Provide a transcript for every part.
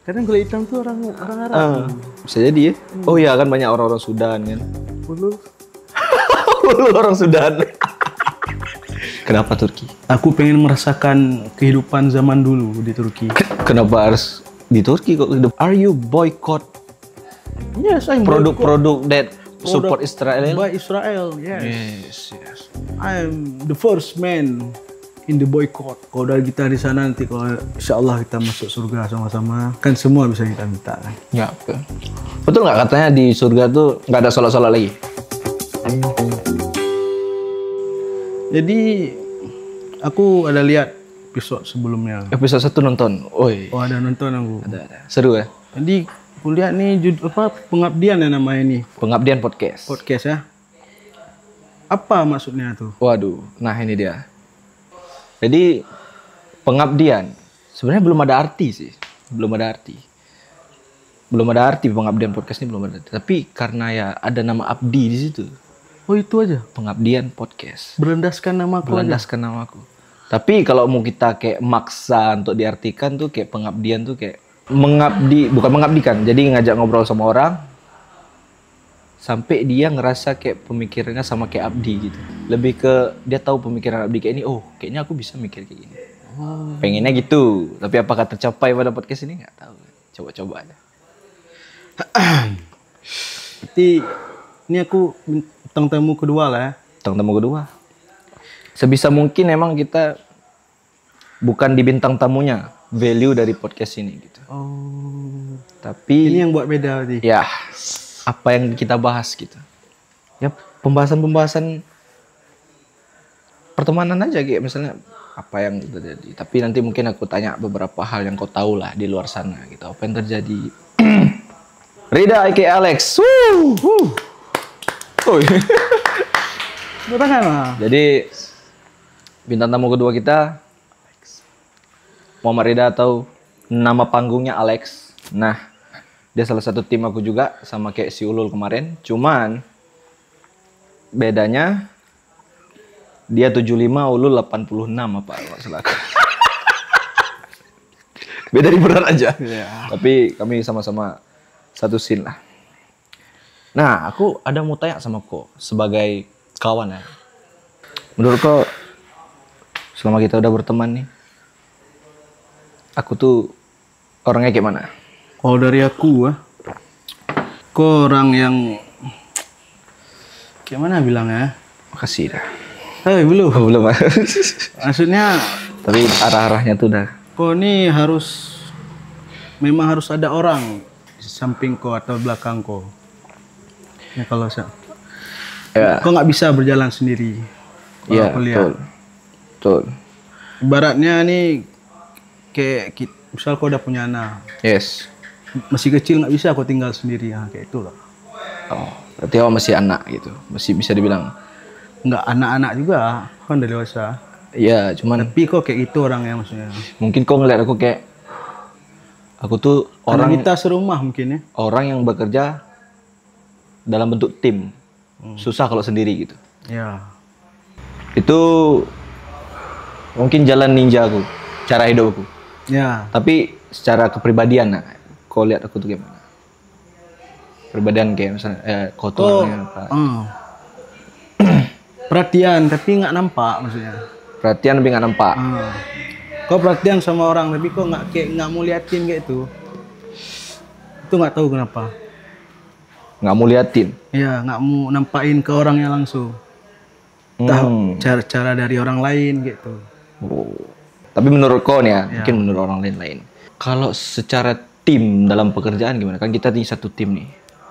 Kadang kulit hitam tuh orang Arab. Bisa jadi ya. Oh iya kan banyak orang-orang Sudan kan. Ulul. Orang Sudan. Kenapa Turki? Aku pengen merasakan kehidupan zaman dulu di Turki. Kenapa harus di Turki kok hidup? Are you boycott Yes, I'm produk-produk that support Israel? by Israel. Yes. Yes. I'm the first man in the boycott. Kalau dari kita di sana nanti kalau insya Allah kita masuk surga sama-sama, kan semua bisa kita minta kan. Ya, betul nggak katanya di surga tuh nggak ada sholat-sholat lagi? Jadi aku ada lihat episode sebelumnya. Episode 1 nonton. Oi. Oh ada nonton aku. Ada. Seru ya? Jadi aku lihat nih pengabdian ya namanya ini. Pengabdian podcast. Podcast ya. Apa maksudnya tuh? Waduh, nah ini dia. Jadi pengabdian sebenarnya belum ada arti sih, belum ada arti pengabdian podcast ini belum ada. Tapi karena ya ada nama Abdi di situ. Oh itu aja. Pengabdian podcast. Berendaskan nama aku aja. Namaku. Tapi kalau mau kita kayak maksa untuk diartikan tuh kayak pengabdian tuh kayak mengabdi, bukan mengabdikan. Jadi ngajak ngobrol sama orang sampai dia ngerasa kayak pemikirannya sama kayak Abdi gitu. Lebih ke dia tahu pemikiran Abdi kayak ini, oh kayaknya aku bisa mikir kayak gini. Pengennya gitu. Tapi apakah tercapai pada podcast ini nggak tahu. Coba-coba aja. Berarti ini aku bintang tamu kedua lah ya. Bintang tamu kedua. Sebisa mungkin emang kita bukan di bintang tamunya, value dari podcast ini gitu. Oh. Tapi Ini yang buat beda berarti. ya apa yang kita bahas gitu. Ya pembahasan pertemanan aja kayak misalnya apa yang terjadi. Tapi nanti mungkin aku tanya beberapa hal yang kau tahu lah di luar sana gitu. Apa yang terjadi? Rida aka Alex. Tangan lah. Jadi bintang tamu kedua kita Muhammad Rida atau nama panggungnya Alex. Nah, dia salah satu tim aku juga sama kayak si Ulul kemarin. Cuman bedanya dia 75, Ulul 86 apa maksud aku. Beda di berat aja. Yeah. Tapi kami sama-sama satu scene lah. Nah, aku ada mau tanya sama kau sebagai kawan ya. Menurut kau selama kita udah berteman nih, aku tuh orangnya kayak mana? Kalau dari aku kok orang yang gimana bilangnya? Makasih dah. Belum. Oh, belum. Maksudnya Tapi arah-arahnya tuh udah. kok ini memang harus ada orang di samping kau atau belakang kau. Ya kalau Ya. kau nggak bisa berjalan sendiri. Iya, Aku lihat. betul. Ibaratnya nih kayak misal kau udah punya anak, Yes. masih kecil nggak bisa kau tinggal sendiri ya kayak itulah. Oh, berarti awak masih anak gitu. Masih bisa dibilang. Nggak anak-anak juga kan udah dewasa. Iya, cuman Tapi kok kayak gitu orangnya maksudnya. mungkin kau ngeliat aku kayak aku tuh Karena orang kita serumah mungkin ya. orang yang bekerja dalam bentuk tim. Susah kalau sendiri gitu. Ya. Itu mungkin jalan ninja aku, cara hidup aku. Ya. Tapi secara kepribadian, nah, kau lihat aku tuh gimana? Perbedaan kayak misalnya kotornya apa? Perhatian tapi nggak nampak maksudnya. Perhatian tapi nggak nampak. Kau perhatian sama orang tapi kau nggak mau liatin kayak itu. Itu nggak tahu kenapa. Nggak mau liatin. Ya nggak mau nampain ke orangnya langsung. Tahu cara-cara dari orang lain gitu. Oh. Tapi menurut kau nih ya, mungkin menurut orang lain. Kalau secara tim dalam pekerjaan gimana? Kan kita nih satu tim nih.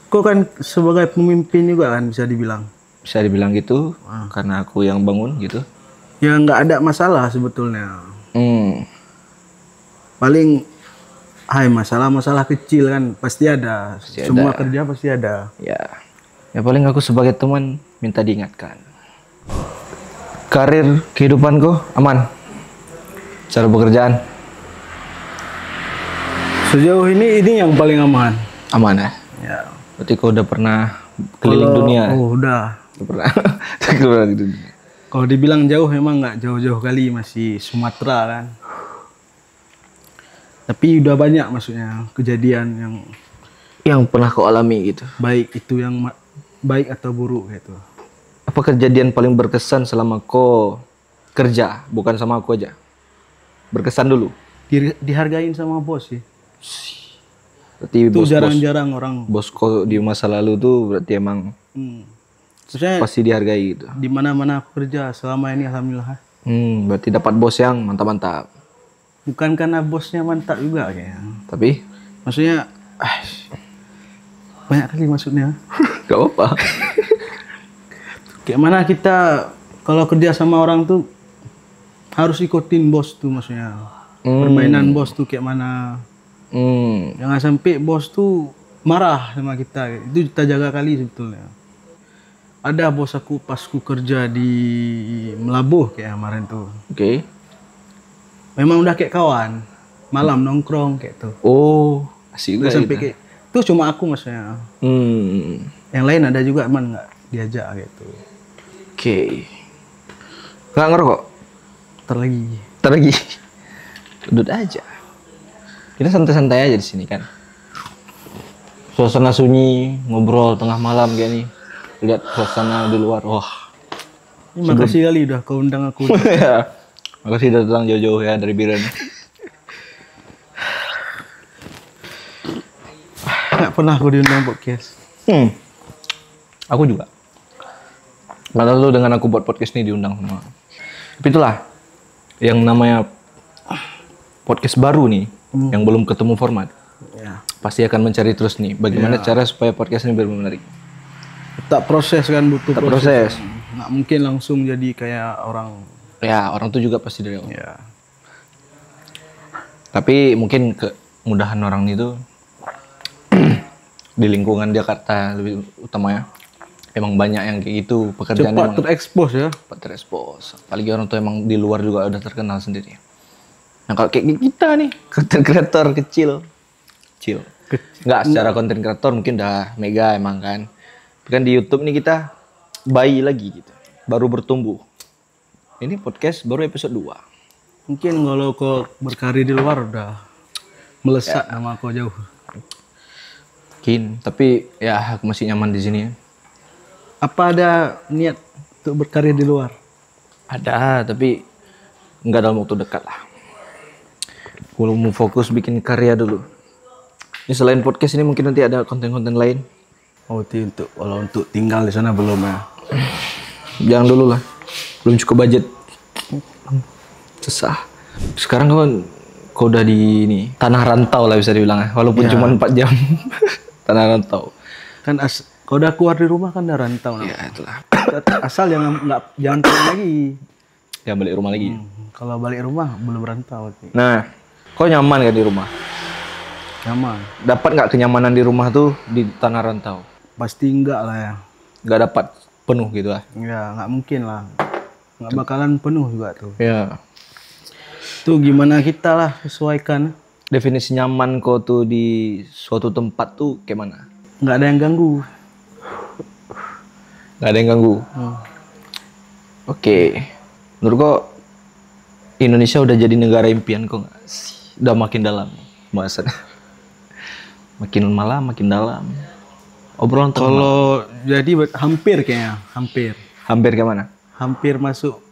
Kau kan sebagai pemimpin juga kan bisa dibilang. Bisa dibilang gitu, karena aku yang bangun gitu. Ya nggak ada masalah sebetulnya. Paling masalah-masalah kecil kan pasti ada. Semua kerja pasti ada. Ya paling aku sebagai teman minta diingatkan. Karir kehidupanku aman. Cara pekerjaan sejauh ini yang paling aman. Aman ya? Ya. Berarti kau udah pernah keliling dunia? Oh udah. Pernah. Keliling dunia. Kalau dibilang jauh memang nggak jauh-jauh kali, masih Sumatera kan. Tapi udah banyak maksudnya kejadian Yang pernah kau alami gitu. baik itu yang baik atau buruk gitu. Apa kejadian paling berkesan selama kau kerja, bukan sama aku aja? Berkesan dulu. Dihargain sama bos sih. Berarti Itu bos-bos jarang-jarang orang. bos kau di masa lalu tuh berarti emang Maksudnya pasti dihargai gitu. di mana-mana aku kerja selama ini alhamdulillah. Berarti dapat bos yang mantap-mantap. Bukan karena bosnya mantap juga kayaknya. Tapi Maksudnya banyak kali maksudnya. gak apa-apa. Kayak mana kita kalau kerja sama orang tuh harus ikutin bos tuh maksudnya. Permainan bos tuh kayak mana. Jangan sampai bos tuh marah sama kita. Itu kita jaga kali sebetulnya. Ada bos aku pas ku kerja di Melabuh kayak kemarin tuh. Oke. Memang udah kayak kawan. Malam nongkrong kayak tuh. Oh, asik Udah juga sampai gitu. kayak itu cuma aku maksudnya. Yang lain ada juga emang nggak diajak gitu. Oke. Nggak ngerokok? Terlagi. Ntar lagi. Duduk aja. Kita santai-santai aja di sini kan. Suasana sunyi, ngobrol tengah malam kayak nih. Lihat suasana di luar. Wah. Makasih kali udah kau undang aku. Ya. Makasih udah datang jauh-jauh ya dari Biren. Nggak pernah aku diundang podcast. Aku juga. Karena lu dengan aku buat podcast ini diundang semua. Tapi itulah yang namanya podcast baru nih, yang belum ketemu format. Ya. Pasti akan mencari terus nih bagaimana cara supaya podcast ini benar menarik. Tak proses kan butuh Tak proses. Nggak mungkin langsung jadi kayak orang. Ya, orang tuh juga pasti dari awal. Ya. Tapi mungkin kemudahan orang itu di lingkungan Jakarta lebih utamanya. Emang banyak yang kayak gitu, pekerjaan Cepat emang terekspos ya. cepat terexpose. Apalagi orang tuh emang di luar juga udah terkenal sendiri. Nah kalau kayak kita nih, konten kreator kecil. Nggak secara konten kreator mungkin udah mega emang kan. Tapi kan di YouTube nih kita bayi lagi gitu. Baru bertumbuh. Ini podcast baru episode 2. Mungkin kalau kau berkarir di luar udah melesat nama kau jauh. Mungkin, tapi ya aku masih nyaman di sini ya. Apa ada niat untuk berkarir di luar? Ada, tapi nggak dalam waktu dekat lah. Kalau mau fokus bikin karya dulu. Ini selain podcast ini mungkin nanti ada konten-konten lain. Oh, itu kalau untuk tinggal di sana belum ya. Jangan dulu lah. Belum cukup budget. Susah. Sekarang kau udah di ini tanah rantau lah bisa dibilang ya. Walaupun cuma 4 jam. Tanah rantau. Kan kau udah keluar di rumah kan udah rantau. Ya itulah. Asal jangan pulang lagi. Ya balik rumah lagi. Kalau balik rumah belum rantau. Nah, kau nyaman gak di rumah? Nyaman. Dapat nggak kenyamanan di rumah tuh di tanah rantau? Pasti enggak lah ya. Nggak dapat penuh gitu lah. Ya nggak mungkin lah. Nggak bakalan penuh juga tuh. Ya. Tuh gimana kita lah sesuaikan. Definisi nyaman kau tuh di suatu tempat tuh kayak mana? Nggak ada yang ganggu. Nggak ada yang ganggu. Oke. Menurut kau Indonesia udah jadi negara impian kau nggak sih? Udah makin dalam bahasannya. Makin malam makin dalam. Obrolan Kalau jadi hampir kayaknya, hampir kayak mana? hampir masuk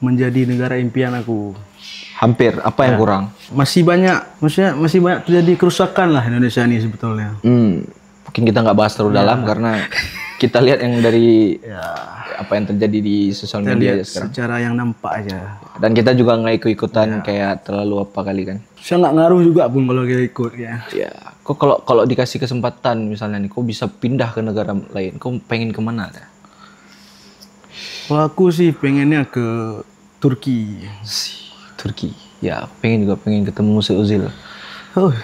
menjadi negara impian aku. Hampir. Apa yang kurang? Masih banyak, maksudnya masih banyak terjadi kerusakan lah Indonesia ini sebetulnya. Mungkin kita nggak bahas terlalu dalam karena kita lihat yang dari apa yang terjadi di sosial Kita media lihat aja sekarang. secara yang nampak aja. Dan kita juga nggak ikut-ikutan kayak terlalu apa kali kan? Saya nggak ngaruh juga pun kalau kita ikut ya. Ya, kok kalau dikasih kesempatan misalnya nih, kok bisa pindah ke negara lain, kok pengen kemana? Kalau aku sih pengennya ke Turki. Turki. Ya, pengen ketemu Mesut Ozil. Oh,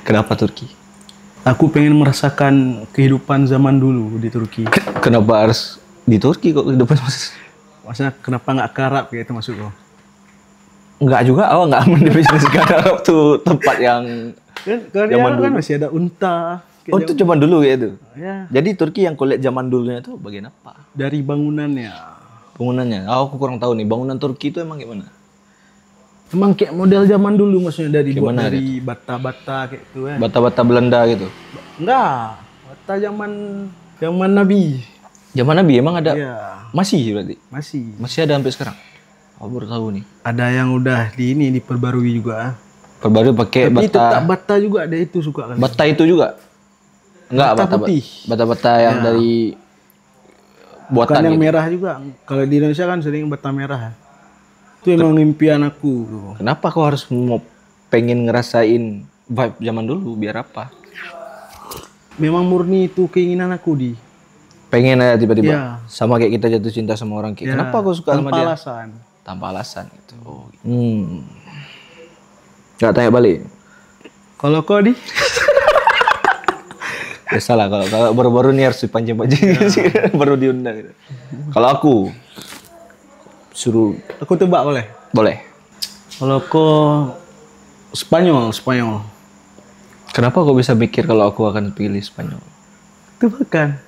Kenapa Turki? aku pengen merasakan kehidupan zaman dulu di Turki. Kenapa harus di Turki kok kehidupan Mas? Maksudnya kenapa nggak ke Arab kayak itu maksud lo? Enggak juga, awak nggak mendefinisikan Arab tuh tempat yang Kan di Arab kan masih ada unta. oh itu cuma dulu ya itu. Ya, Jadi Turki yang kau lihat zaman dulunya itu bagian apa? dari bangunannya. Bangunannya. Oh, aku kurang tahu nih, bangunan Turki itu emang gimana? Emang kayak model zaman dulu maksudnya dari buat Gimana dari bata-bata kayak gitu kan. Bata-bata Belanda gitu. Enggak, bata zaman zaman Nabi. Zaman Nabi emang ada? Iya, Masih berarti? masih. Masih ada sampai sekarang? Aku baru tahu nih. Ada yang udah diperbarui juga. Perbaru pakai Tapi bata. tetap bata juga ada itu suka kan. Bata itu juga? Enggak, Bata bata putih. bata-bata yang dari Bukan buatan yang gitu. merah juga. Kalau di Indonesia kan sering bata merah. Itu emang impian aku. Kenapa kau harus mau pengen ngerasain vibe zaman dulu biar apa? Memang murni itu keinginan aku di. Pengen aja tiba-tiba. Iya. Sama kayak kita jatuh cinta sama orang kayak. Ya, Kenapa kau suka sama tanpa dia? alasan. Tanpa alasan gitu. Oh. Gak tanya balik. Kalau kau di? Ya salah kalau baru-baru nih harus dipancing-pancing baru diundang gitu. Kalau aku suruh Aku tebak boleh? boleh. Kalau kau Spanyol. Kenapa kau bisa mikir kalau aku akan pilih Spanyol? Tebakan.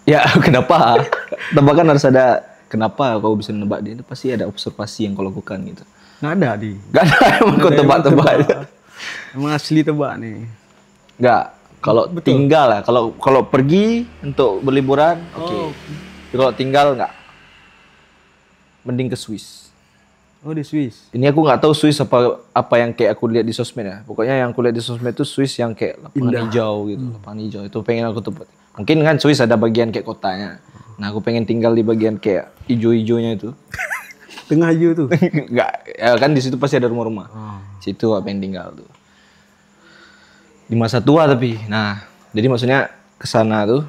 Ya kenapa? Tebakan harus ada. Kenapa kau bisa nebak dia? Itu pasti ada observasi yang kau lakukan gitu. Nggak ada di. Gak ada emang kau tebak-tebak aja. Emang asli tebak nih. Gak. Kalau tinggal lah. Kalau pergi untuk berliburan, oke. Tapi kalau tinggal nggak. Mending ke Swiss. Oh di Swiss. Ini aku nggak tahu Swiss apa yang kayak aku lihat di sosmed ya. Pokoknya yang aku lihat di sosmed itu Swiss yang kayak lapangan hijau gitu, lapangan hijau. Itu pengen aku tempat. Mungkin kan Swiss ada bagian kayak kotanya. Nah aku pengen tinggal di bagian kayak hijau-hijaunya itu. Tengah hijau tuh. Enggak, ya kan di situ pasti ada rumah-rumah. Situ aku pengen tinggal tuh. Di masa tua tapi. Nah, jadi maksudnya ke sana tuh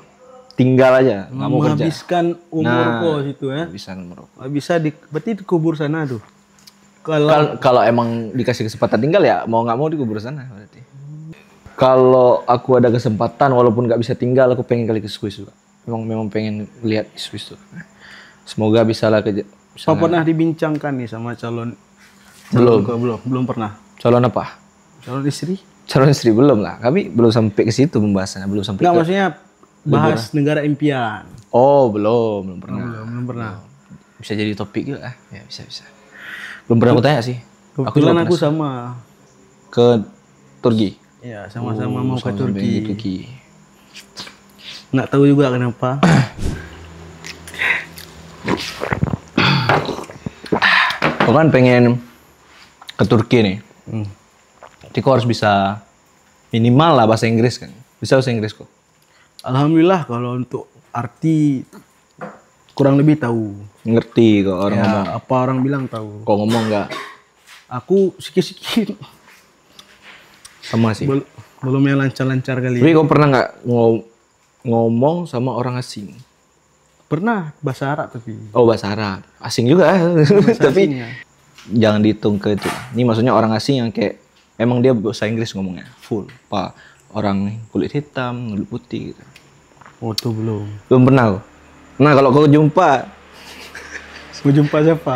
tinggal aja, nggak mau kerja. Menghabiskan umur kau situ ya. Bisa nomor. Nggak bisa berarti dikubur sana tuh. Kalau Kalau emang dikasih kesempatan tinggal ya mau nggak mau dikubur sana berarti. Kalau aku ada kesempatan walaupun nggak bisa tinggal aku pengen kali ke Swiss juga. Memang pengen lihat Swiss tuh. Semoga bisa lah kerja. apa pernah dibincangkan nih sama calon Belum. kau? Belum pernah. Calon apa? Calon istri? Calon istri belum lah. Kami belum sampai ke situ pembahasannya, belum sampai Enggak ke. maksudnya bahas negara impian. Oh belum pernah. Belum pernah. Bisa jadi topik juga ya bisa. Belum pernah aku tanya sih. Kebetulan aku juga sama. ke Turki. Ya sama-sama mau ke Sama-sama Turki. pengen ke Turki. Nggak tahu juga kenapa. Kau kan pengen ke Turki nih. Jadi kau harus bisa minimal lah bahasa Inggris kan. Bisa bahasa Inggris kok. Alhamdulillah kalau untuk arti kurang lebih tahu. Ngerti kok orang ngomong. Ya, apa orang bilang tahu. Kau ngomong nggak? Aku sikit-sikit Sama sih. belum yang lancar-lancar kali. Tapi kau pernah nggak ngomong sama orang asing? Pernah bahasa Arab tapi. Oh bahasa Arab. Asing juga. Tapi asing ya. jangan dihitung ke itu. Ini maksudnya orang asing yang kayak emang dia bahasa Inggris ngomongnya full. Pak orang kulit hitam, kulit putih gitu. Oh tuh belum. Belum pernah kok. Nah kalau kau jumpa, Mau jumpa siapa?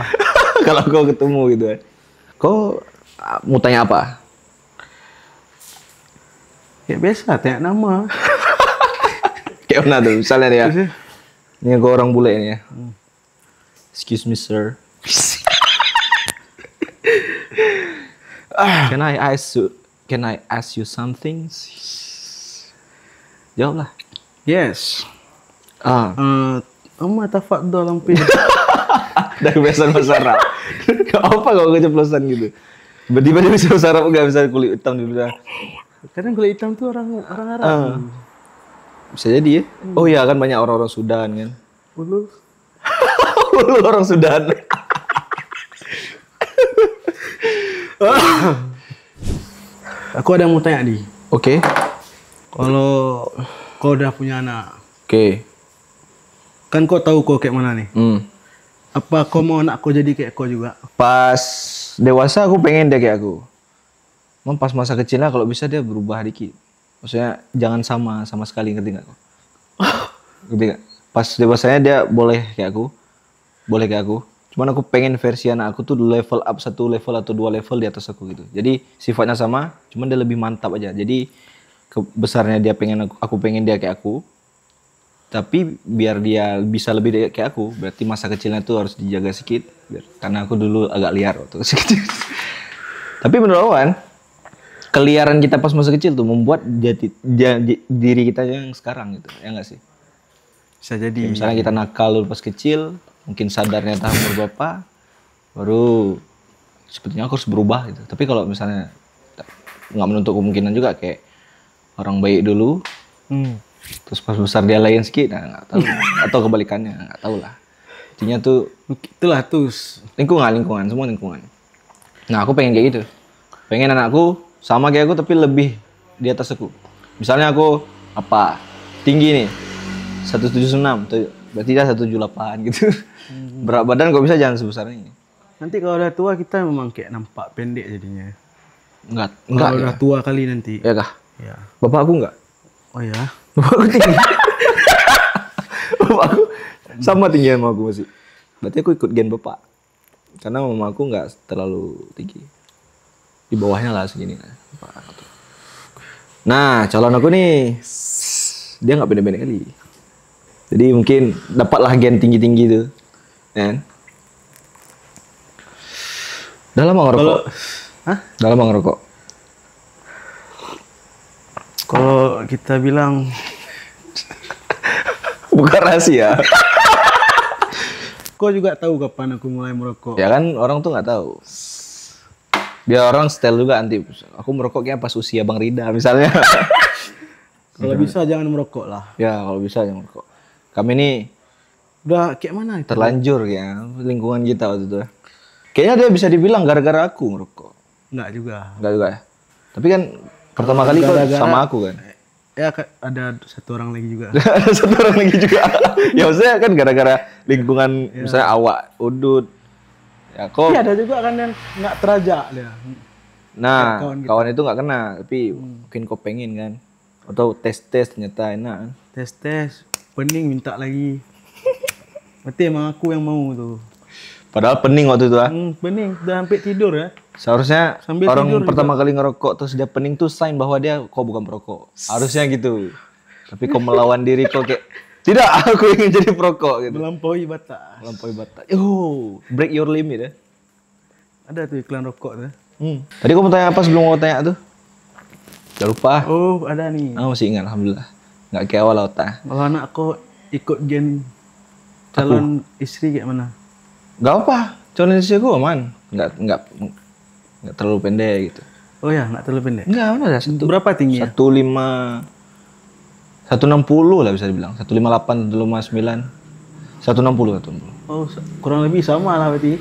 kalau kau ketemu gitu kan, kau mau tanya apa? Ya biasa, tanya nama. Kayak mana tuh? Misalnya nih ya, ini kau orang bule ini ya. Excuse me sir. Can I ask you something? Jawab lah. Yes. Amma tafadhol lampir. Dari kebiasaan bahasa Arab. Apa kau keceplosan gitu? Tiba-tiba dia bisa bahasa Arab nggak bisa kulit hitam dia bisa. Kadang kulit hitam tuh orang Arab. Bisa jadi ya. Oh iya kan banyak orang-orang Sudan kan. Ulu. Lu orang Sudan. Aku ada yang mau tanya di. Oke. Kalau kau udah punya anak, Oke. kan kau tahu kau kayak mana nih? Apa kau mau anak kau jadi kayak kau juga? Pas dewasa aku pengen dia kayak aku. Emang pas masa kecilnya kalau bisa dia berubah dikit. Maksudnya jangan sama sekali, ngerti nggak kau? Ngerti nggak? Pas dewasanya dia boleh kayak aku. Boleh kayak aku. Cuman aku pengen versi anak aku tuh level up 1 level atau 2 level di atas aku gitu. Jadi sifatnya sama, cuman dia lebih mantap aja. Jadi besarnya dia pengen aku pengen dia kayak aku. Tapi biar dia bisa lebih kayak aku, berarti masa kecilnya tuh harus dijaga sedikit. Karena aku dulu agak liar waktu kecil. Tapi menurut Awan, keliaran kita pas masa kecil tuh membuat diri kita yang sekarang gitu, ya nggak sih? Bisa jadi. Kayak misalnya kita nakal dulu pas kecil, mungkin sadarnya tahun berapa, baru sepertinya aku harus berubah gitu. Tapi kalau misalnya nggak menutup kemungkinan juga kayak orang baik dulu, terus pas besar dia lain sedikit, nah nggak tahu. Atau kebalikannya, nggak tahu lah. Intinya tuh Itulah tuh. lingkungan, semua lingkungan. Nah aku pengen kayak gitu. Pengen anakku sama kayak aku tapi lebih di atas aku. Misalnya aku tinggi nih 176, berarti dia 178 gitu. Berat badan kok bisa jangan sebesar ini. Nanti kalau udah tua kita memang kayak nampak pendek jadinya. Enggak Kalau ya. udah tua kali nanti. Ya kah? Ya. Bapak aku enggak. Oh ya. Bapak aku tinggi. Bapak aku sama tinggi sama aku masih. Berarti aku ikut gen bapak. Karena mama aku enggak terlalu tinggi. Di bawahnya lah segini. Nah, calon aku nih dia nggak pendek-pendek kali. Jadi mungkin dapatlah gen tinggi-tinggi tuh. Kan? Udah lama ngerokok? Udah lama ngerokok? Kalau kita bilang Bukan rahasia. kau juga tahu kapan aku mulai merokok. Ya kan orang tuh nggak tahu. Biar orang style juga anti. Aku merokoknya pas usia Bang Rida misalnya. Kalau bisa jangan merokok lah. Ya kalau bisa jangan merokok. Kami ini Udah kayak mana itu? terlanjur ya lingkungan kita waktu itu. Kayaknya dia bisa dibilang gara-gara aku ngerokok. Enggak juga. Enggak juga ya. Tapi kan pertama kali kok sama aku kan. Ya ada satu orang lagi juga. Ada satu orang lagi juga. Ya maksudnya kan gara-gara lingkungan misalnya awak, udut. Ya kok. Iya ada juga kan yang nggak terajak dia. Nah, kawan kawan itu nggak kena, tapi mungkin kau pengen kan. Atau tes-tes ternyata enak kan. Tes pening minta lagi. Berarti emang aku yang mau tuh. Padahal pening waktu itu ah. Pening udah hampir tidur ya. Seharusnya Sambil orang tidur pertama kali ngerokok terus dia pening tuh sign bahwa dia kok bukan perokok. Harusnya gitu. Tapi kau melawan diri kau kayak tidak, aku ingin jadi perokok gitu. Melampaui batas. Melampaui batas. Break your limit ya. Ada tuh iklan rokok tuh. Tadi kau mau tanya apa sebelum kau tanya tuh? Udah lupa. Oh ada nih. Aku masih ingat alhamdulillah. Nggak kayak awal otak. Kalau anak aku ikut gen calon istri kayak mana? Gak apa, calon istri gue aman. Nggak terlalu pendek gitu. Oh ya, nggak terlalu pendek. Enggak, mana ada Berapa tingginya? 160 lah bisa dibilang. 158, 159. 160. Oh, kurang lebih sama lah berarti.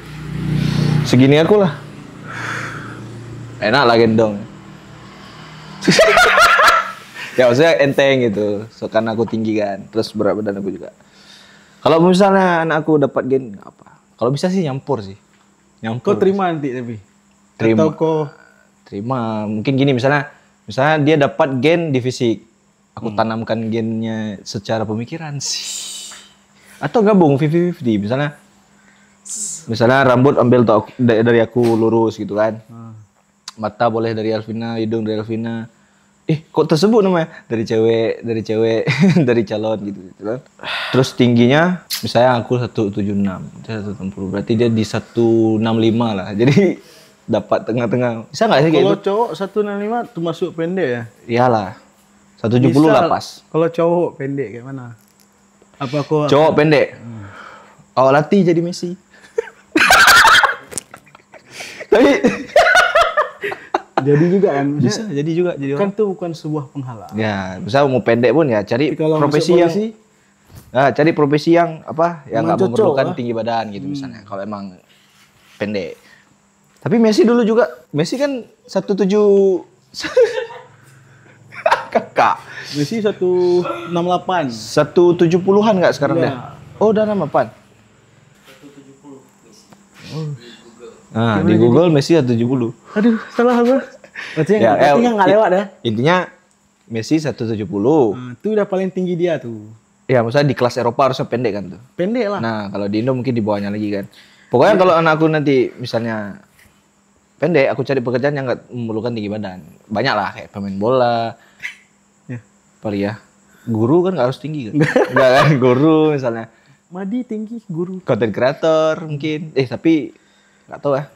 Segini aku lah. Enak lah gendong. Ya maksudnya enteng gitu. So, karena aku tinggi kan. Terus berat badan aku juga. Kalau misalnya anak aku dapat gen, nggak apa. Kalau bisa sih nyampur sih. Kau terima nanti tapi? Terima. Atau kau Terima. Mungkin gini misalnya dia dapat gen di fisik. Aku tanamkan gennya secara pemikiran sih. Atau gabung 50-50. Misalnya rambut ambil dari aku lurus gitu kan. Mata boleh dari Alvina, hidung dari Alvina. Kok tersebut namanya? Dari cewek, dari calon gitu kan. Terus tingginya misalnya aku 176, dia 160. Berarti dia di 165 lah. Jadi dapat tengah-tengah. Bisa nggak sih kayak kalau gitu? cowok 165 termasuk pendek ya? Iyalah. 170 lah pas. Kalau cowok pendek kayak mana? Apa kau Cowok pendek. Awak latih jadi Messi. Tapi jadi juga kan? bisa jadi juga jadi Kan orang. itu bukan sebuah penghalang. Ya, bisa mau pendek pun ya cari Kalau profesi masuk yang polisi, cari profesi yang apa yang Emang nggak cocok, memerlukan ah. tinggi badan gitu misalnya. Kalau emang pendek. Tapi Messi dulu juga Messi kan 17 kakak Messi 168. 170-an nggak sekarang Iya. dah? Oh, udah nama pan. Nah, di Google Messi 170. Aduh, salah apa? Berarti Ya, nggak lewat ya? Intinya Messi 170. Itu udah paling tinggi dia tuh. Ya, misalnya di kelas Eropa harusnya pendek kan tuh. Pendek lah. Nah, kalau di Indo mungkin di bawahnya lagi kan. Pokoknya kalau anakku nanti misalnya pendek, aku cari pekerjaan yang nggak memerlukan tinggi badan. Banyak lah kayak pemain bola. Ya. Paling ya. Guru kan nggak harus tinggi kan? Nggak kan, guru misalnya. Madi tinggi guru. Content creator mungkin. Tapi nggak tahu ya.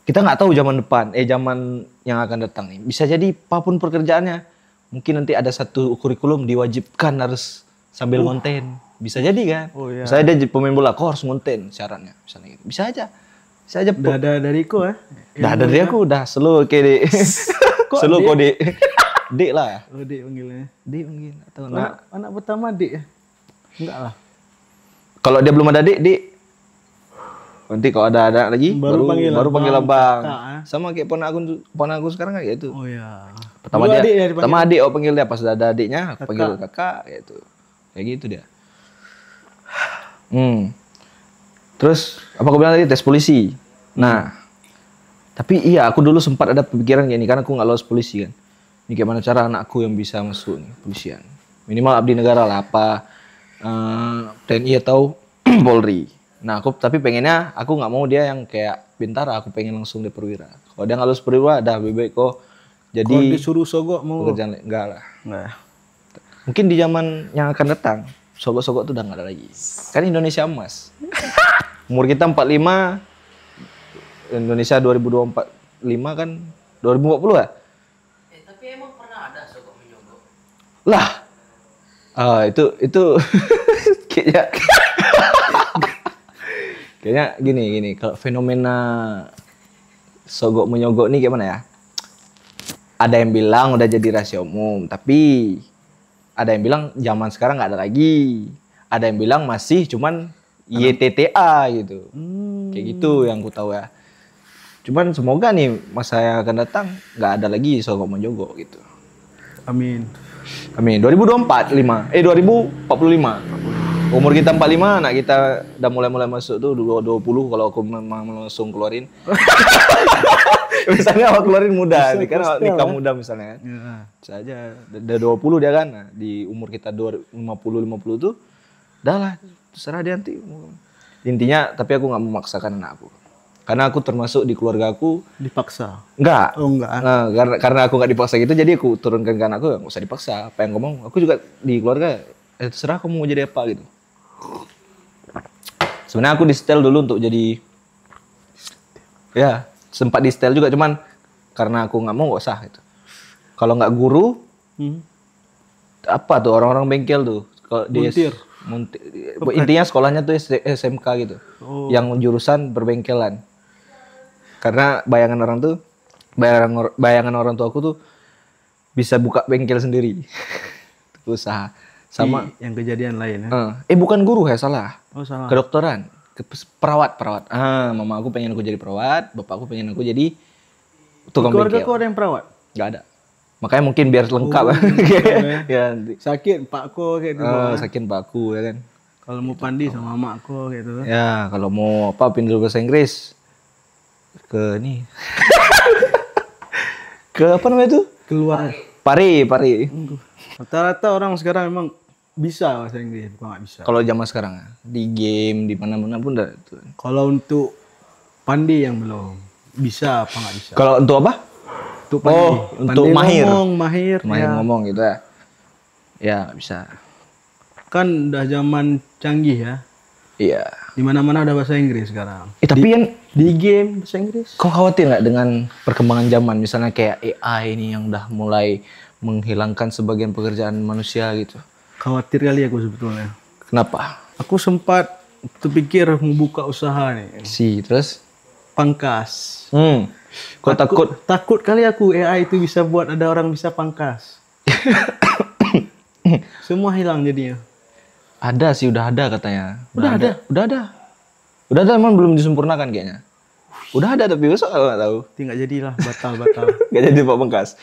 kita nggak tahu zaman depan, zaman yang akan datang nih. Bisa jadi apapun pekerjaannya, mungkin nanti ada satu kurikulum diwajibkan harus sambil ngonten. Bisa jadi kan? Oh, iya. Misalnya dia jadi pemain bola, kok harus ngonten syaratnya, misalnya gitu. Bisa aja. Udah ada dariku Udah dari aku udah slow oke deh. Kok Slow Dik? kok Dik. Dik lah. Oh, Dik panggilnya. Dik mungkin atau Anak pertama Dik ya? Enggak lah. kalau dia belum ada Dik. Nanti kalau ada lagi Baru panggil panggil abang, abang. kakak, Sama kayak ponak aku sekarang kayak gitu. Oh ya. Pertama Dulu dia, adik ya dipanggil? pertama adik aku panggil dia, pas udah ada adiknya aku Kakak. panggil kakak gitu. Kayak gitu dia. Terus apa aku bilang tadi tes polisi. Nah, tapi iya aku dulu sempat ada pemikiran gini karena aku nggak lolos polisi kan. Ini gimana cara anakku yang bisa masuk nih polisian. Minimal abdi negara lah apa TNI atau Polri. Nah aku tapi pengennya aku nggak mau dia yang kayak bintara, aku pengen langsung di perwira. Kalau dia nggak lulus perwira, dah lebih baik kok jadi Kalau disuruh sogok mau. pekerjaan enggak lah. Enggak. Mungkin di zaman yang akan datang, sogok-sogok tuh udah nggak ada lagi. Kan Indonesia emas. Umur kita 45, Indonesia 2025 kan 2040 ya? Tapi emang pernah ada sogok menyogok? Lah, itu kayaknya gini kalau fenomena sogok menyogok nih gimana ya? Ada yang bilang udah jadi rahasia umum, tapi ada yang bilang zaman sekarang nggak ada lagi. Ada yang bilang masih cuman YTTA gitu. Kayak gitu yang ku tahu ya. Cuman semoga nih masa yang akan datang nggak ada lagi sogok menyogok gitu. Amin. Amin. 2045. 2045. Umur kita 45, anak kita udah mulai masuk tuh 20 kalau aku memang langsung keluarin. Misalnya awak keluarin muda, Bisa kan awak postel, nikah ya? muda misalnya kan. Ya. Bisa aja. Udah 20 dia kan. Nah, di umur kita 50 tuh udah lah, terserah dia nanti. Intinya tapi aku nggak memaksakan anak aku. Karena aku termasuk di keluarga aku Dipaksa. enggak. Oh enggak. Nah, karena aku nggak dipaksa gitu, jadi aku turunkan ke anakku, nggak usah dipaksa. Apa yang kamu mau? Aku juga di keluarga, terserah kamu mau jadi apa gitu. Sebenarnya aku di setel dulu untuk jadi, ya sempat di setel juga, cuman karena aku nggak mau nggak usah gitu. Kalau nggak guru, apa tuh orang-orang bengkel tuh? Kalau Montir. Intinya sekolahnya tuh SMK gitu, yang jurusan berbengkelan. Karena bayangan orang tua aku tuh bisa buka bengkel sendiri, usaha. Sama yang kejadian lain ya. bukan guru ya, salah. Oh salah. Kedokteran, perawat. Mama aku pengen aku jadi perawat, bapak aku pengen aku jadi tukang Keluarga bengkel. kau ada yang perawat? Nggak ada. Makanya mungkin biar lengkap. Ya, nanti. Sakit pak ko kayak gitu. Sakit baku ya kan. Kalau mau pandi sama mak ko kayak gitu. Ya, kalau mau apa pindah bahasa Inggris ke nih. Ke apa namanya tuh? Keluar. Pari. Rata-rata orang sekarang emang bisa bahasa Inggris, bukan nggak bisa. Kalau zaman sekarang ya, di game di mana-mana pun udah itu. Kalau untuk pandi yang belum bisa apa nggak bisa? Kalau untuk apa? Untuk pandi. Untuk Pandai mahir. Mahir ya. Ngomong gitu ya. Ya, nggak bisa. Kan udah zaman canggih ya. Iya. Di mana-mana ada bahasa Inggris sekarang. Tapi yang Di game bahasa Inggris. kau khawatir nggak dengan perkembangan zaman, misalnya kayak AI ini yang udah mulai menghilangkan sebagian pekerjaan manusia gitu? Khawatir kali aku sebetulnya. Kenapa? Aku sempat terpikir mau buka usaha nih. Terus? Pangkas. Kau takut? Takut kali aku AI itu bisa buat ada orang bisa pangkas. Semua hilang jadinya. Ada sih, udah ada katanya. Udah ada? Udah ada, emang belum disempurnakan kayaknya. Udah ada tapi besok aku nggak tahu. Tinggal jadilah batal. Gak jadi Pak Bengkas.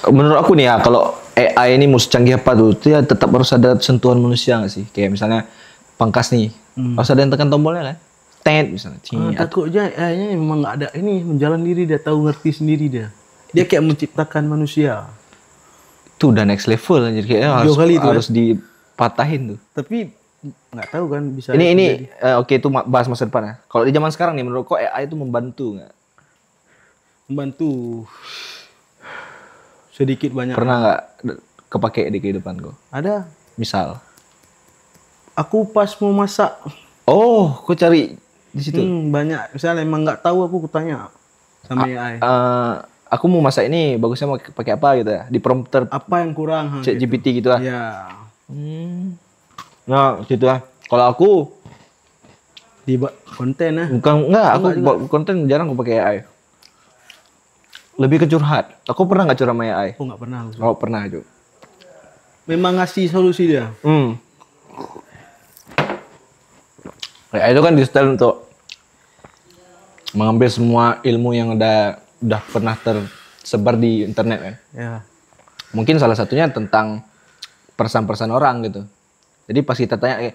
Menurut aku nih ya, kalau AI ini mau secanggih apa tuh, dia tetap harus ada sentuhan manusia nggak sih? Kayak misalnya pangkas nih, harus ada yang tekan tombolnya kan? Tet misalnya. Takutnya AI-nya memang nggak ada ini menjalan diri, dia tahu ngerti sendiri dia. Dia kayak menciptakan manusia. Itu udah next level anjir, kayaknya Jauh kali itu, harus dipatahin tuh. Tapi nggak tahu kan bisa. Ini oke, itu bahas masa depan ya. Kalau di zaman sekarang nih, menurut kok AI itu membantu nggak? membantu sedikit banyak. Pernah nggak kepake di kehidupan kau? Ada. Misal? Aku pas mau masak. Oh, kau cari di situ? Banyak. Misalnya emang nggak tahu aku tanya. sama AI. Aku mau masak ini bagusnya mau pakai apa gitu ya? Di prompter Apa yang kurang? Chat GPT gitu lah. Ya, Nah, gitu lah. Kalau aku di konten enggak, aku buat konten jarang aku pakai AI. Lebih ke curhat. Aku pernah nggak curhat sama AI? Aku nggak pernah. Oh, pernah juga. Memang ngasih solusi dia. AI itu kan di setel untuk mengambil semua ilmu yang udah pernah tersebar di internet kan. Ya. Mungkin salah satunya tentang perasaan-perasaan orang gitu. Jadi pas kita tanya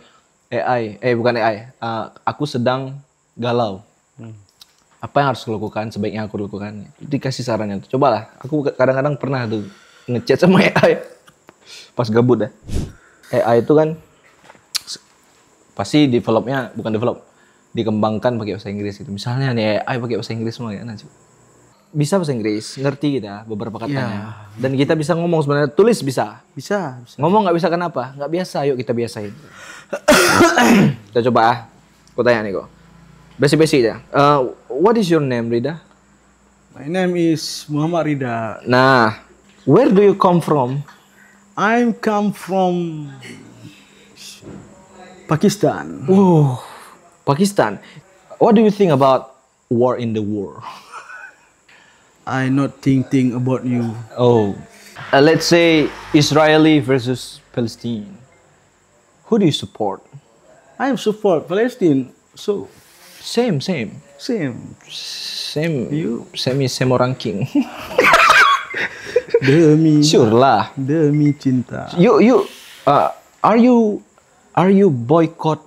bukan AI, aku sedang galau. Apa yang harus kulakukan, sebaiknya aku lakukan. Dikasih sarannya tuh. Cobalah, aku kadang-kadang pernah tuh ngechat sama AI pas gabut dah. AI itu kan pasti dikembangkan pakai bahasa Inggris gitu. Misalnya nih AI pakai bahasa Inggris semua ya, bisa bahasa Inggris, ngerti kita beberapa katanya. Dan kita bisa ngomong sebenarnya, tulis bisa. Bisa. Ngomong nggak bisa kenapa? Nggak biasa, yuk kita biasain. Kita coba aku tanya nih kok. Basic ya. What is your name, Rida? My name is Muhammad Rida. Nah, where do you come from? I come from Pakistan. Pakistan. What do you think about war in the world? I not think about you. Oh, let's say Israeli versus Palestine. Who do you support? I am support Palestine. So Same. You? Same orang king. demi Sure lah. demi cinta. Are you boycott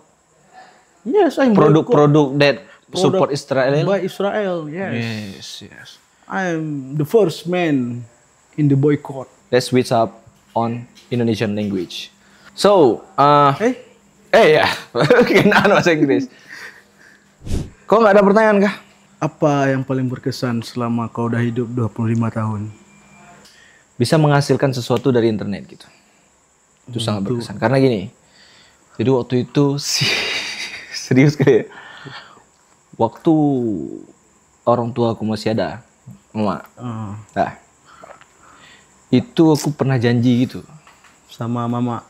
Yes, I'm produk that support Israel? by Israel. Yes. I am the first man in the boycott. Let's switch up on Indonesian language. So, ya, kenaan bahasa Inggris. Kok nggak ada pertanyaan kah? Apa yang paling berkesan selama kau udah hidup 25 tahun? Bisa menghasilkan sesuatu dari internet gitu. Itu sangat berkesan. Karena gini, jadi waktu itu serius kali ya. Waktu orang tua aku masih ada, mama. Nah, itu aku pernah janji gitu. Sama mama.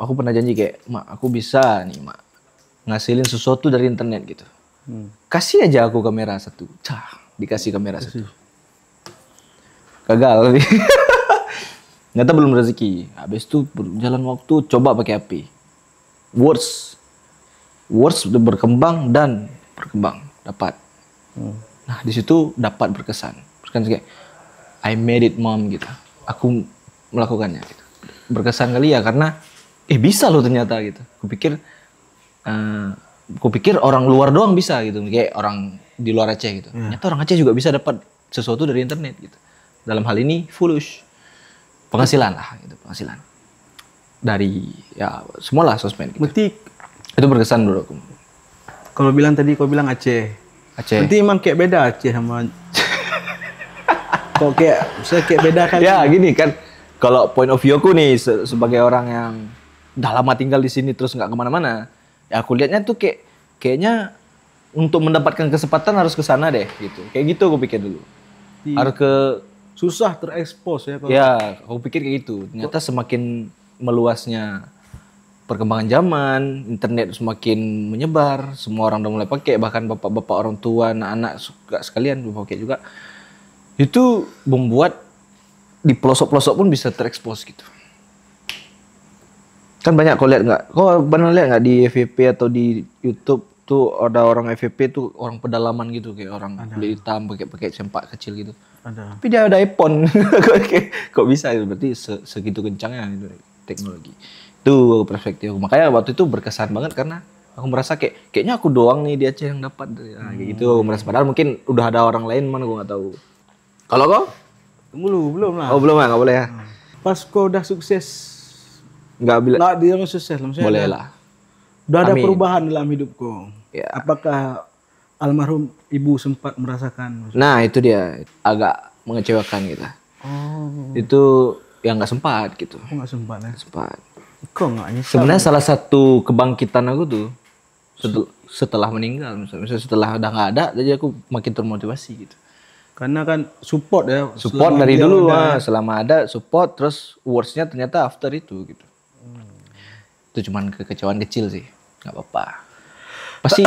Aku pernah janji kayak, mak aku bisa nih mak ngasilin sesuatu dari internet gitu. Kasih aja aku kamera satu. Dikasih kamera satu. Gagal. Ternyata belum rezeki. Habis itu berjalan waktu coba pakai HP. Words udah berkembang dapat. Nah di situ dapat berkesan kayak I made it mom gitu. Aku melakukannya gitu. Berkesan kali ya karena bisa loh ternyata gitu. Kupikir orang luar doang bisa gitu, kayak orang di luar Aceh gitu. Ternyata orang Aceh juga bisa dapat sesuatu dari internet gitu. Dalam hal ini fulus penghasilan dari ya semualah sosmed gitu. Berarti Itu berkesan dulu aku. kalau kau bilang Aceh. Berarti emang kayak beda Aceh sama kok kayak beda kan? Ya gini kan, kalau point of view aku nih sebagai orang yang udah lama tinggal di sini terus nggak kemana-mana, ya aku lihatnya tuh kayaknya untuk mendapatkan kesempatan harus ke sana deh gitu. Kayak gitu aku pikir dulu. Harus ke susah terekspos ya kalau. Ya, aku pikir kayak gitu. Ternyata semakin meluasnya perkembangan zaman, internet semakin menyebar, semua orang udah mulai pakai, bahkan bapak-bapak orang tua, anak-anak suka sekalian udah pakai juga. Itu membuat di pelosok-pelosok pun bisa terekspos gitu. Kan banyak kau lihat nggak? Kau pernah lihat nggak di FYP atau di YouTube tuh ada orang FYP tuh orang pedalaman gitu kayak orang kulit hitam pakai sempak kecil gitu. Ada. Tapi dia ada iPhone. Kok bisa? Berarti segitu kencangnya itu teknologi. Itu perspektif aku. Makanya waktu itu berkesan banget karena aku merasa kayaknya aku doang nih di Aceh yang dapat. Nah, kayak gitu aku merasa, padahal mungkin udah ada orang lain mana gue nggak tahu. Kalau kau? Belum lah. Oh belum ya, nggak boleh ya. Pas kau udah sukses, Nggak bilang. nggak dia sukses lah. Maksudnya Boleh lah. udah ada Amin. perubahan dalam hidupku. Ya. Apakah almarhum ibu sempat merasakan? Nah itu dia agak mengecewakan gitu. Oh, Itu yang nggak sempat gitu. aku nggak sempat ya. Sempat. Kok nggak nyesal? Sebenarnya salah satu kebangkitan aku tuh setelah meninggal, misalnya setelah udah nggak ada, jadi aku makin termotivasi gitu. Karena kan support ya. Support selama dari dia dulu, ada. selama ada support, terus words-nya ternyata after itu gitu. Itu cuman kekecewaan kecil sih, nggak apa-apa. Pasti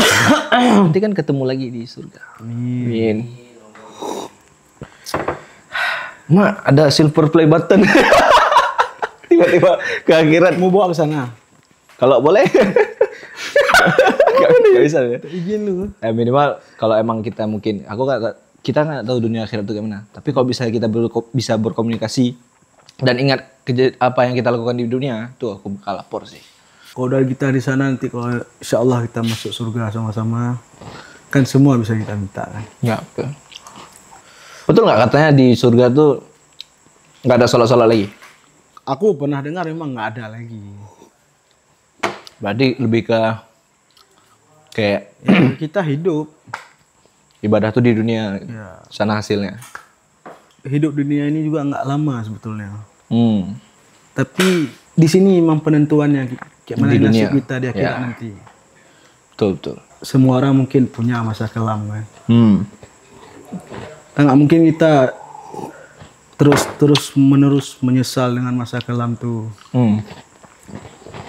nanti kan ketemu lagi di surga. Amin. Ma, ada silver play button. Tiba-tiba ke akhirat. Mau bawa ke sana. Kalau boleh. Gak bisa ya. Izin lu. Minimal kalau emang kita mungkin, kita nggak tahu dunia akhirat itu gimana. Tapi kalau bisa kita bisa berkomunikasi dan ingat apa yang kita lakukan di dunia, tuh aku bakal lapor sih. Kalau udah kita di sana nanti kalau insya Allah kita masuk surga sama-sama, kan semua bisa kita minta kan. Ya, betul. Betul nggak katanya di surga tuh nggak ada sholat-sholat lagi? Aku pernah dengar memang nggak ada lagi. Berarti lebih ke kayak Ya, kita hidup. ibadah tuh di dunia, Ya. sana hasilnya. Hidup dunia ini juga nggak lama sebetulnya. Hmm. Tapi di sini memang penentuannya kayak mana Di dunia. nasib kita di akhirat Ya. nanti. Betul. Semua orang mungkin punya masa kelam kan. Hmm. Kan nggak mungkin kita terus menerus menyesal dengan masa kelam tuh. Hmm.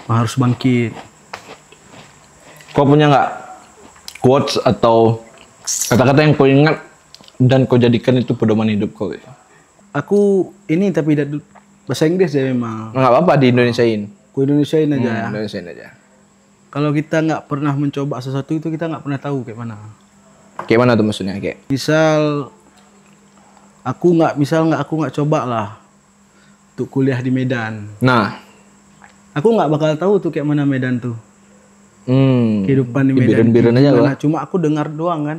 Harus bangkit. Kau punya nggak quotes atau kata-kata yang kau ingat dan kau jadikan itu pedoman hidup kau? Aku ini tapi bahasa Inggris ya memang. Nggak apa-apa di Indonesiain. Ku Indonesiain aja ya. Indonesiain aja. Kalau kita nggak pernah mencoba sesuatu itu kita nggak pernah tahu kayak mana. Kayak mana tuh maksudnya kayak? Misal aku nggak coba lah untuk kuliah di Medan. Nah, Aku nggak bakal tahu tuh kayak mana Medan tuh. Kehidupan di ya Medan. biren-biren aja gimana. lah. Cuma aku dengar doang kan.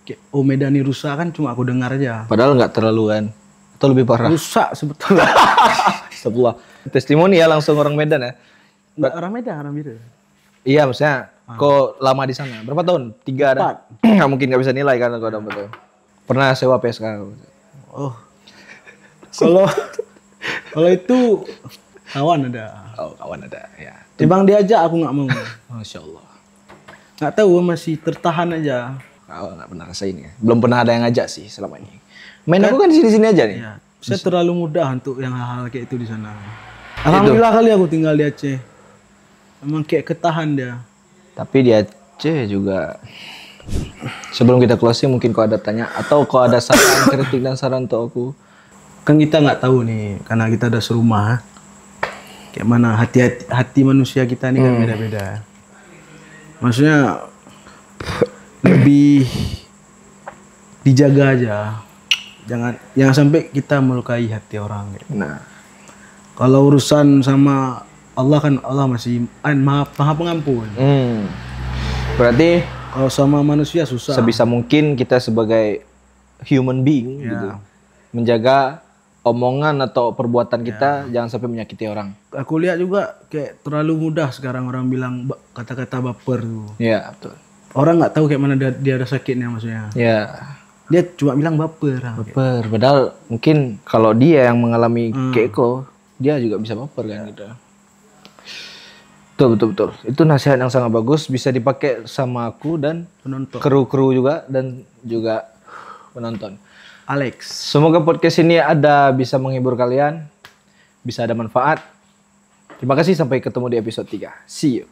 Kayak, oh Medan ini rusak kan cuma aku dengar aja. Padahal nggak terlalu kan. Atau lebih parah. Rusak sebetulnya. Sebelah. Testimoni ya langsung orang Medan ya. Nggak orang Medan, orang Medan. Iya maksudnya kok lama di sana? Berapa tahun? 3 ada? Nggak mungkin nggak bisa nilai kan kalau udah 4 tahun. Pernah sewa PSK? Oh. Kalau itu kawan ada. Oh kawan ada ya. Timbang diajak aku nggak mau. Masya Allah. Nggak tahu masih tertahan aja. Oh, nggak pernah rasain ya. Belum pernah ada yang ngajak sih selama ini. Main aku kan di sini-sini aja nih. Ya, saya terlalu mudah untuk yang hal-hal kayak itu di sana. Alhamdulillah kali aku tinggal di Aceh. Emang kayak ketahan dia. Tapi di Aceh juga. Sebelum kita closing mungkin kau ada tanya atau kau ada saran, kritik dan saran untuk aku. Kan kita nggak tahu nih karena kita ada serumah. Kayak mana hati manusia kita ini kan beda-beda. Maksudnya lebih dijaga aja. Jangan sampai kita melukai hati orang. Gitu. Nah, Kalau urusan sama Allah kan Allah masih maha pengampun. berarti Kalau sama manusia susah. sebisa mungkin kita sebagai human being gitu menjaga omongan atau perbuatan kita jangan sampai menyakiti orang. Aku lihat juga kayak terlalu mudah sekarang orang bilang kata-kata baper tuh. Iya betul. Orang nggak tahu kayak mana dia ada sakitnya maksudnya. Ya Dia cuma bilang baper. baper. Padahal mungkin kalau dia yang mengalami kayak kau, dia juga bisa baper kan gitu. Betul. Itu nasihat yang sangat bagus, bisa dipakai sama aku dan Penonton. kru-kru juga dan juga penonton. Alex. Semoga podcast ini bisa menghibur kalian, bisa ada manfaat. Terima kasih, sampai ketemu di episode 3. See you.